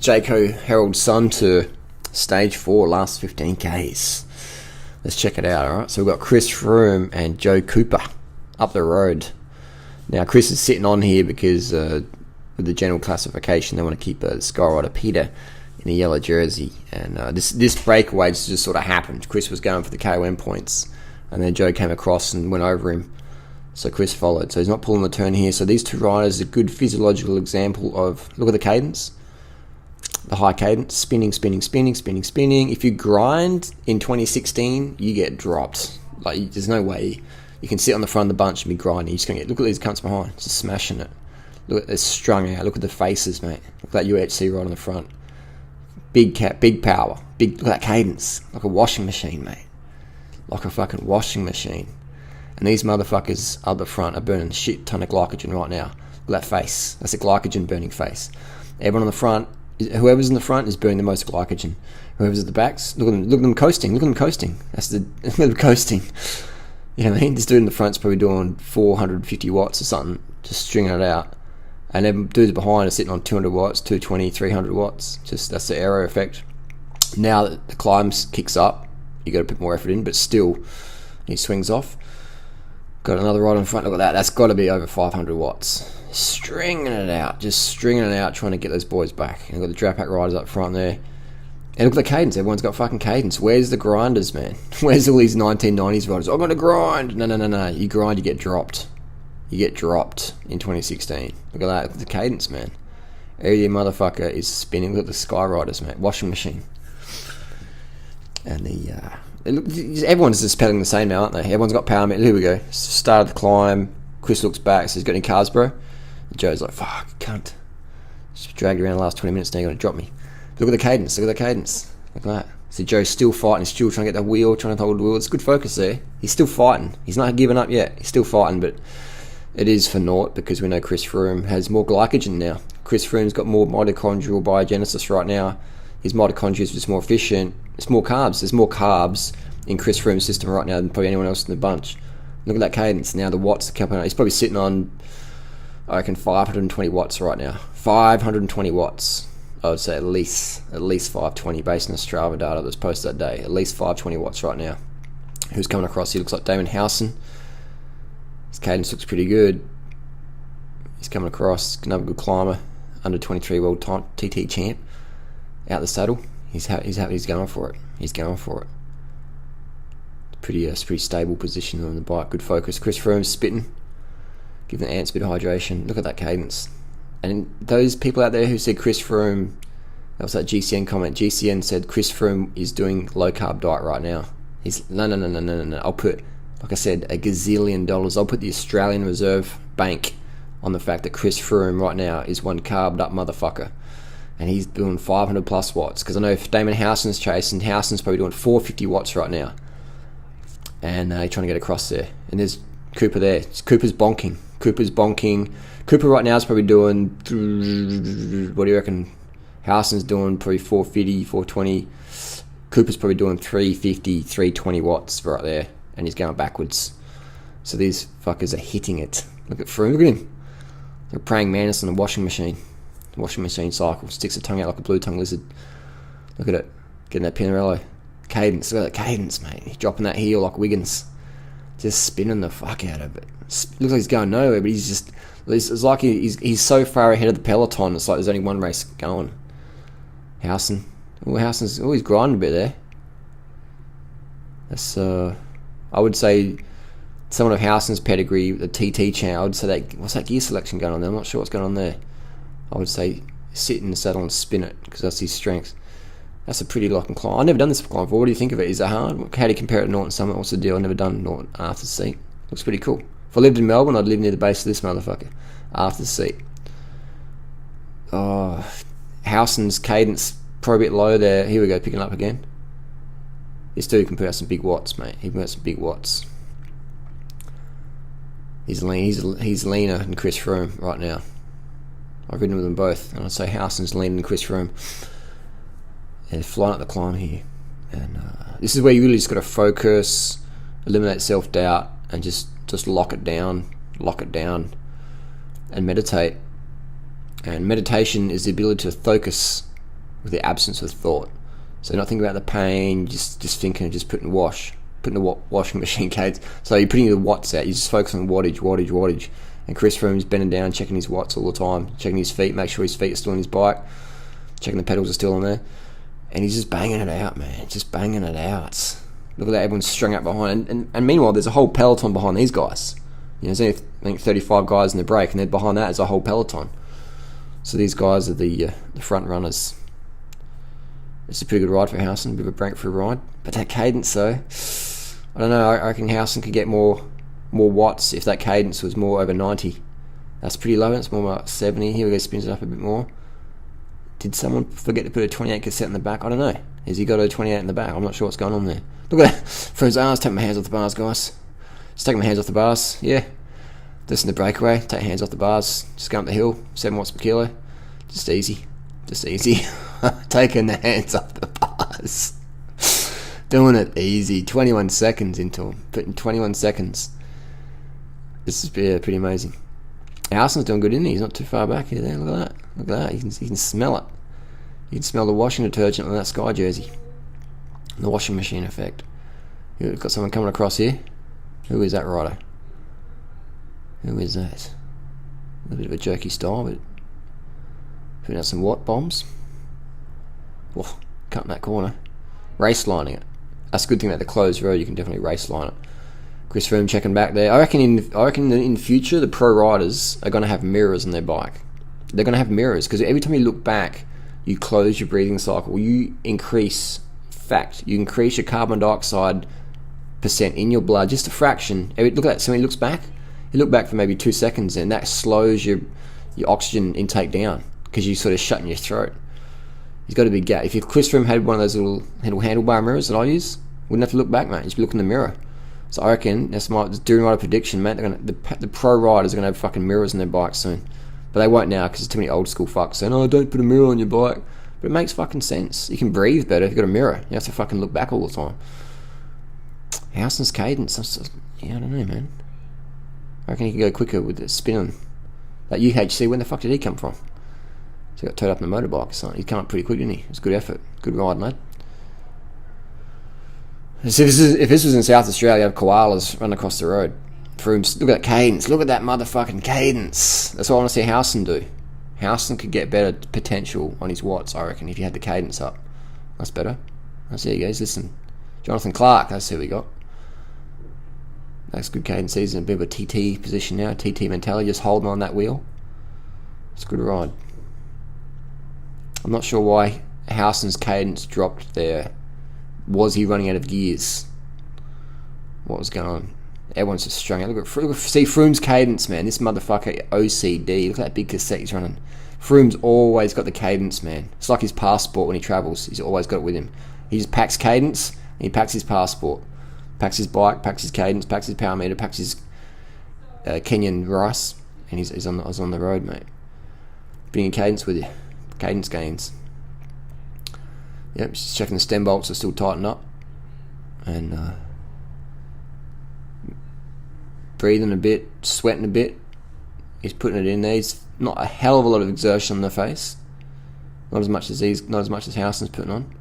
Jayco Herald Sun Tour, Stage 4, last 15Ks. Let's check it out, alright? So we've got Chris Froome and Joe Cooper up the road. Now, Chris is sitting on here because with the general classification, they want to keep Skyrider Peter in a yellow jersey. And this breakaway just sort of happened. Chris was going for the KOM points, and then Joe came across and went over him. So Chris followed. So he's not pulling the turn here. So these two riders are a good physiological example of, look at the cadence. The high cadence, spinning, spinning, spinning, spinning, spinning. If you grind in 2016, you get dropped. Like, there's no way you can sit on the front of the bunch and be grinding. You're just gonna get, look at these cunts behind, just smashing it. Look at this strung out. Look at the faces, mate. Look at that UHC right on the front. Big cap, big power. Big, look at that cadence. Like a washing machine, mate. Like a fucking washing machine. And these motherfuckers up the front are burning a shit ton of glycogen right now. Look at that face. That's a glycogen burning face. Everyone on the front, whoever's in the front is burning the most glycogen. Whoever's at the backs, look at them coasting. Look at them coasting. That's the look at them coasting. You know what I mean? This dude in the front's probably doing 450 watts or something, just stringing it out. And then dudes behind are sitting on 200 watts, 220, 300 watts. Just that's the aero effect. Now that the climb kicks up, you got to put more effort in, but still, he swings off. Got another rod in front. Look at that. That's got to be over 500 watts. Stringing it out, just stringing it out, trying to get those boys back. And got the drag pack riders up front there. And look at the cadence. Everyone's got fucking cadence. Where's the grinders, man? Where's all these 1990s riders? I'm going to grind. No. You grind, you get dropped. You get dropped in 2016. Look at that. Look at the cadence, man. Every motherfucker is spinning. Look at the Sky Riders, man. Washing machine. And everyone's just pedaling the same now, aren't they? Everyone's got power. Here we go. Started the climb. Chris looks back, says, got any cars, bro? And Joe's like, fuck, cunt. Just dragged you around the last 20 minutes, now you're going to drop me. Look at the cadence. Look at the cadence. Look at that. So Joe's still fighting. He's still trying to get the wheel, trying to hold the wheel. It's good focus there. He's still fighting. He's not giving up yet. He's still fighting, but it is for naught because we know Chris Froome has more glycogen now. Chris Froome's got more mitochondrial biogenesis right now. His mitochondria is just more efficient. It's more carbs. There's more carbs in Chris Froome's system right now than probably anyone else in the bunch. Look at that cadence. Now the watts are coming out. He's probably sitting on, I reckon, 520 watts right now. 520 watts. I would say at least 520 based on the Strava data that's posted that day. At least 520 watts right now. Who's coming across? He looks like Damon Howson. His cadence looks pretty good. He's coming across. Another good climber. Under 23 world TT champ. Out the saddle. He's going for it. He's going for it. It's pretty stable position on the bike. Good focus. Chris Froome spitting. Giving the ants a bit of hydration. Look at that cadence. And those people out there who said Chris Froome, that was that GCN comment. GCN said Chris Froome is doing low carb diet right now. He's no. I'll put, like I said, $1 gazillion. I'll put the Australian Reserve Bank on the fact that Chris Froome right now is one carbed up motherfucker. And he's doing 500 plus watts. Because I know if Damon Howson's chasing, Howson's probably doing 450 watts right now. And he's trying to get across there. And there's Cooper there. Cooper's bonking. Cooper right now is probably doing, what do you reckon? Howson's doing probably 450, 420. Cooper's probably doing 350, 320 watts right there. And he's going backwards. So these fuckers are hitting it. Look at Froome. Look at him. Like a praying mantis on a washing machine. Washing machine cycle. Sticks a tongue out like a blue tongue lizard. Look at it. Getting that Pinarello. Cadence. Look at that cadence, mate. He's dropping that heel like Wiggins. Just spinning the fuck out of it. Looks like he's going nowhere, but he's just... It's like he's so far ahead of the peloton. It's like there's only one race going. Howson. Howson's... he's grinding a bit there. That's... I would say... Someone of Howson's pedigree, the TT champ, I would say that... What's that gear selection going on there? I'm not sure what's going on there. I would say sit in the saddle and spin it, because that's his strength. That's a pretty lock and climb. I've never done this climb before. What do you think of it? Is it hard? How do you compare it to Norton Summit? What's the deal? I've never done Norton after the seat. Looks pretty cool. If I lived in Melbourne, I'd live near the base of this motherfucker. After the seat. Oh, Howson's cadence probably a bit low there. Here we go, picking up again. This dude can put out some big watts, mate. He can put out some big watts. He's lean. He's leaner than Chris Froome right now. I've ridden with them both, and I'd say Howson's leaner than Chris Froome. And flying up the climb here. And this is where you really just got to focus, eliminate self-doubt, and just lock it down, and meditate. And meditation is the ability to focus with the absence of thought. So not thinking about the pain, just thinking of just putting the washing machine cadence. So you're putting the watts out, you just focus on wattage. And Chris Froome's bending down, checking his watts all the time, checking his feet, make sure his feet are still on his bike, checking the pedals are still on there. And he's just banging it out, man. Just banging it out. Look at that, everyone's strung out behind. And meanwhile, there's a whole peloton behind these guys. There's only, I think, 35 guys in the break, and then behind that is a whole peloton. So these guys are the front runners. It's a pretty good ride for Howson, a bit of a breakthrough ride. But that cadence, though, I don't know, I reckon Howson could get more watts if that cadence was more over 90. That's pretty low, it's more like 70. Here we go, spins it up a bit more. Did someone forget to put a 28 cassette in the back? I don't know. Has he got a 28 in the back? I'm not sure what's going on there. Look at that. For his arms, take my hands off the bars, guys. Just taking my hands off the bars. Yeah. Listen to breakaway. Take your hands off the bars. Just go up the hill. 7 watts per kilo. Just easy. Taking the hands off the bars. Doing it easy. 21 seconds into him. Putting 21 seconds. This is pretty amazing. Alson's doing good, isn't he? He's not too far back here. There. Look at that. Look at that. You can smell it. You can smell the washing detergent on that Sky jersey. The washing machine effect. We've got someone coming across here. Who is that rider? Who is that? A bit of a jerky style, but putting out some watt bombs. Oh, cutting that corner. Race lining it. That's a good thing about the closed road. You can definitely race line it. Chris Froome checking back there. I reckon in future the pro riders are going to have mirrors on their bike. They're going to have mirrors because every time you look back, you close your breathing cycle. You increase your carbon dioxide percent in your blood, just a fraction. Look at that. So when he looks back, you look back for maybe 2 seconds, and that slows your oxygen intake down because you sort of shut in your throat. He's got a big gap. If Chris Froome had one of those little handlebar mirrors that I use, wouldn't have to look back, mate. Just look in the mirror. So I reckon that's doing my prediction, mate. The pro riders are gonna have fucking mirrors on their bikes soon, but they won't now because there's too many old school fucks saying, "Oh, don't put a mirror on your bike." But it makes fucking sense. You can breathe better if you've got a mirror. You have to fucking look back all the time. Howson's cadence, I don't know, man. I reckon he could go quicker with the spinning. That UHC, when the fuck did he come from? So he got towed up in a motorbike or something. He came up pretty quick, didn't he? It was a good effort. Good ride, mate. So if this was in South Australia, I'd have koalas running across the road. Look at that cadence. Look at that motherfucking cadence. That's what I want to see Howson do. Howson could get better potential on his watts, I reckon, if he had the cadence up. That's better. There you guys. Listen. Jonathan Clark, that's who we got. That's good cadence. He's in a bit of a TT position now. TT mentality, just holding on that wheel. It's a good ride. I'm not sure why Howson's cadence dropped there. Was he running out of gears? What was going on? Everyone's just strung out. See Froome's cadence, man. This motherfucker OCD. Look at that big cassette he's running. Froome's always got the cadence, man. It's like his passport when he travels. He's always got it with him. He just packs cadence, and he packs his passport. Packs his bike, packs his cadence, packs his power meter, packs his Kenyan rice, and he's on the road, mate. Bringing cadence with you. Cadence gains. Yep, just checking the stem bolts are still tightened up. And breathing a bit, sweating a bit. He's putting it in there. He's not a hell of a lot of exertion on the face. Not as much as Howson's putting on.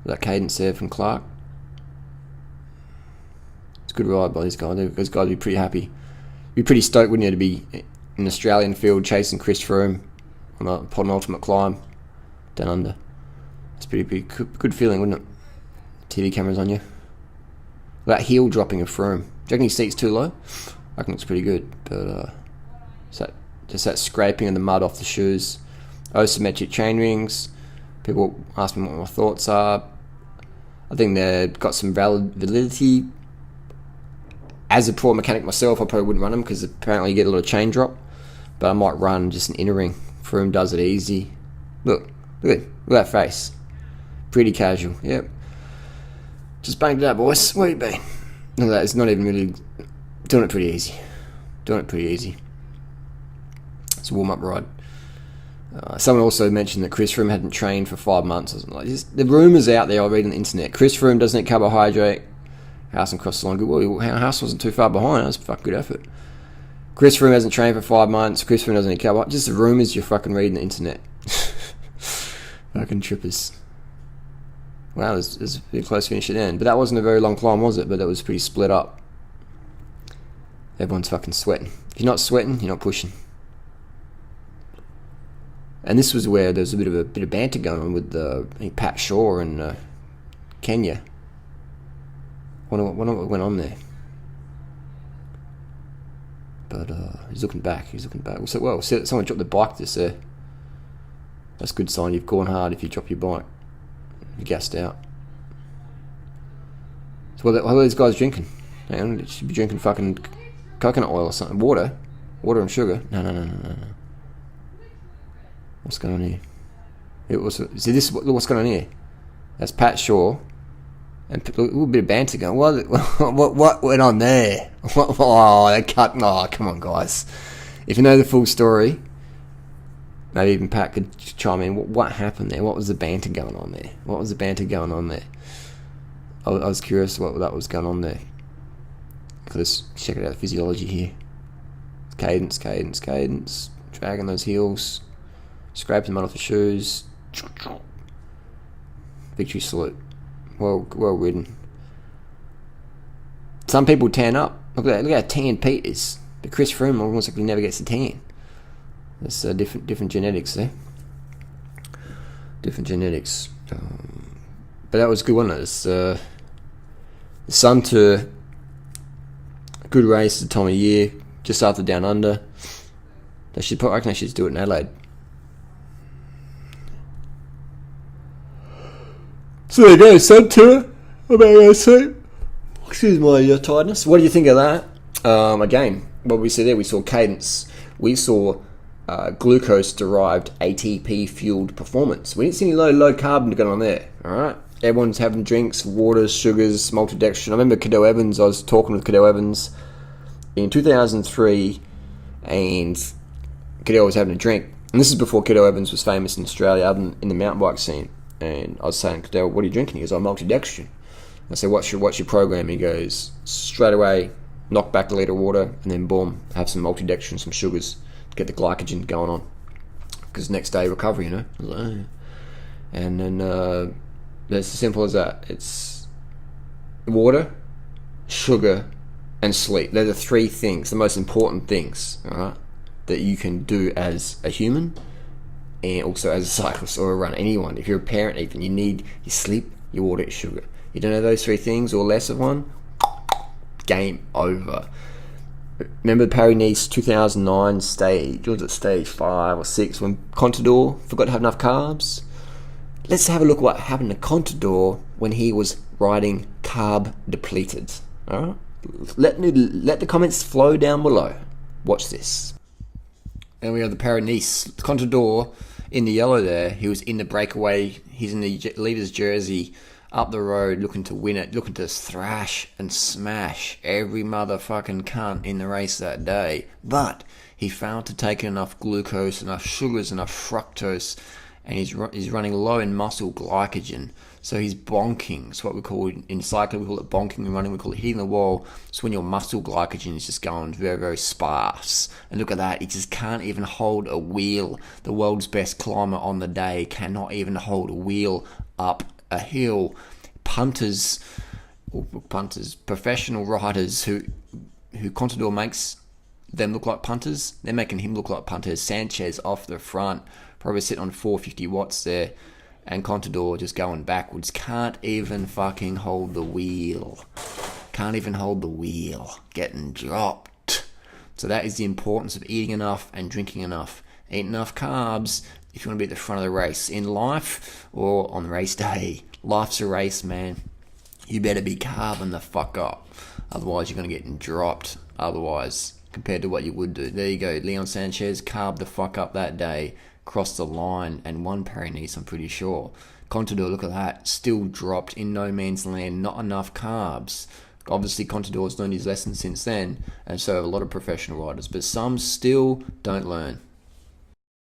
That cadence there from Clark. It's a good ride by this guy. Those guys would be pretty happy. You'd be pretty stoked, wouldn't you, to be in an Australian field chasing Chris Froome on a penultimate climb down under. It's pretty good feeling, wouldn't it? TV cameras on you. That heel dropping of Froome. Do you reckon his seat's too low? I reckon it's pretty good, but just that scraping of the mud off the shoes. Asymmetric chain rings. People ask me what my thoughts are. I think they've got some validity. As a pro mechanic myself, I probably wouldn't run them because apparently you get a lot of chain drop. But I might run just an inner ring. Froome does it easy. Look at that face. Pretty casual. Yep. Just banged it out, boys. Where you been? Look at that. It's not even really doing it pretty easy. It's a warm-up ride. Someone also mentioned that Chris Froome hadn't trained for 5 months or something like this. The rumours out there I read on the internet. Chris Froome doesn't eat carbohydrate. Howson crossed the line. Good. Well, Howson wasn't too far behind. That was a fucking good effort. Chris Froome hasn't trained for 5 months. Chris Froome doesn't eat carbohydrate. Just the rumours you're fucking reading on the internet. Fucking trippers. Wow, it was a pretty close finish at the end. But that wasn't a very long climb, was it? But it was pretty split up. Everyone's fucking sweating. If you're not sweating, you're not pushing. And this was where there was a bit of banter going on with Pat Shaw and Kenya. Wonder what went on there. But he's looking back. Well, someone dropped the bike just there. That's a good sign. You've gone hard if you drop your bike. You're gassed out. So what are these guys drinking? Hang on, they should be drinking fucking coconut oil or something. Water and sugar. No. What's going on here? What's going on here? That's Pat Shaw. And a little bit of banter going. What went on there? They cut. Oh, come on, guys. If you know the full story, maybe even Pat could chime in. What happened there? What was the banter going on there? I was curious what that was going on there. Let's check it out. Physiology here. Cadence. Dragging those heels. Scraping them off the shoes. Victory salute. Well ridden. Some people tan up. Look at how tan Pete is. But Chris Froome almost like he never gets a tan. There's different genetics there. Different genetics. But that was good, wasn't it? It's, the Sun Tour. Good race at the time of year. Just after Down Under. I reckon they should do it in Adelaide. So there you go, Sun Tour. Excuse my tiredness. What do you think of that? Again, what we see there, we saw cadence. We saw glucose-derived ATP-fueled performance. We didn't see any low carb going on there. All right, everyone's having drinks, waters, sugars, maltodextrin. I remember Cadell Evans. I was talking with Cadell Evans in 2003, and Cadell was having a drink. And this is before Cadell Evans was famous in Australia, in the mountain bike scene. And I was saying, Cadell, what are you drinking? He goes, maltodextrin. I said, what's your program? He goes, straight away, knock back a litre of water, and then boom, have some maltodextrin, some sugars, to get the glycogen going on. Because next day recovery, I was like, oh. And then it's as simple as that. It's water, sugar, and sleep. They're the three things, the most important things, all right, that you can do as a human and also as a cyclist or a runner. Anyone, if you're a parent even, you need your sleep, your water, your sugar. You don't have those three things or less of one, game over. Remember Paris-Nice 2009 stage, was it stage 5 or 6, when Contador forgot to have enough carbs? Let's have a look at what happened to Contador when he was riding carb depleted. Alright? Let the comments flow down below. Watch this. And we have the Paris-Nice. Contador in the yellow there, he was in the breakaway, he's in the leader's jersey, up the road, looking to win it, looking to thrash and smash every motherfucking cunt in the race that day. But he failed to take enough glucose, enough sugars, enough fructose, and he's running low in muscle glycogen. So he's bonking. It's what we call, in cycling, we call it bonking. In running, we call it hitting the wall. So when your muscle glycogen is just going very, very sparse. And look at that, he just can't even hold a wheel. The world's best climber on the day cannot even hold a wheel up a hill. Punters, professional riders who Contador makes them look like punters, they're making him look like punters. Sanchez off the front, probably sitting on 450 watts there, and Contador just going backwards. Can't even fucking hold the wheel. Getting dropped. So that is the importance of eating enough and drinking enough. Eat enough carbs if you want to be at the front of the race in life or on race day. Life's a race, man. You better be carving the fuck up. Otherwise, you're going to get dropped. Otherwise, compared to what you would do. There you go. Leon Sanchez carved the fuck up that day. Crossed the line and won Paris-Nice, I'm pretty sure. Contador, look at that. Still dropped in no man's land. Not enough carbs. Obviously, Contador's learned his lesson since then. And so have a lot of professional riders. But some still don't learn.